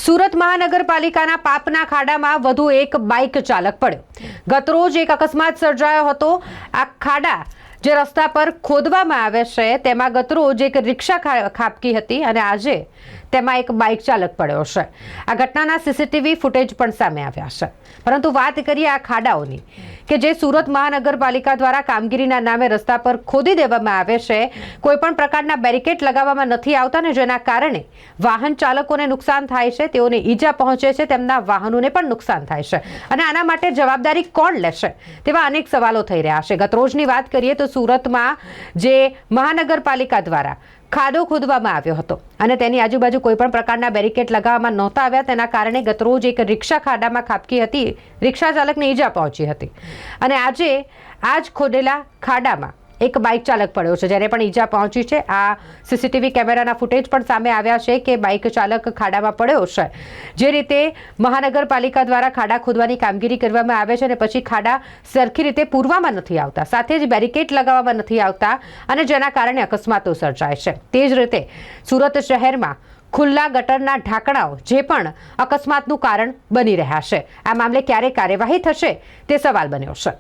સુરત મહાનગરપાલિકાના પાપના ખાડામાં વધુ એક બાઇક ચાલક પડ્યો। ગતરોજ એક અકસ્માત સર્જાયો હતો। આ ખાડા જે રસ્તા પર ખોદવામાં આવે છે તેમાં ગતરોજ એક રિક્ષા ખાબકી હતી અને આજે તેમાં એક બાઇક ચાલક પડ્યો છે। આ ઘટનાના સીસીટીવી ફૂટેજ પણ સામે આવ્યા છે। પરંતુ વાત કરીએ આ ખાડાઓની કે જે સુરત મહાનગરપાલિકા દ્વારા કામગીરીના નામે રસ્તા પર ખોદી દેવામાં આવે છે। કોઈપણ પ્રકારના બેરિકેડ લગાવવામાં નથી આવતા ને જેના કારણે વાહન ચાલકોને નુકસાન થાય છે, તેઓને ઈજા પહોંચે છે, તેમના વાહનોને પણ નુકસાન થાય છે અને આના માટે જવાબદારી કોણ લેશે તેવા અનેક સવાલો થઈ રહ્યા છે। ગતરોજની વાત કરીએ તો સુરતમાં જે મહાનગરપાલિકા દ્વારા ખાડો ખોદવામાં આવ્યો હતો અને તેની આજુબાજુ કોઈપણ પ્રકારના બેરિકેડ લગાવવામાં નહોતા આવ્યા, તેના કારણે ગતરોજ એક રિક્ષા ખાડામાં ખાબકી હતી, રિક્ષા ચાલકને ઈજા પહોંચી હતી અને આજે આ જ ખોદેલા ખાડામાં એક બાઇક ચાલક પડ્યો છે, જ્યારે પણ ઈજા પહોંચી છે। આ સીસીટીવી કેમેરાના ફૂટેજ પણ સામે આવ્યા છે કે બાઇક ચાલક ખાડામાં પડ્યો છે। જે રીતે મહાનગરપાલિકા દ્વારા ખાડા ખોદવાની કામગીરી કરવામાં આવે છે અને પછી ખાડા સરખી રીતે પૂરવામાં નથી આવતા, સાથે જ બેરિકેડ લગાવવામાં નથી આવતા અને જેના કારણે અકસ્માતો સર્જાય છે। તે જ રીતે સુરત શહેરમાં ખુલ્લા ગટરના ઢાંકણાઓ જે પણ અકસ્માતનું કારણ બની રહ્યા છે। આ મામલે ક્યારે કાર્યવાહી થશે તે સવાલ બન્યો છે।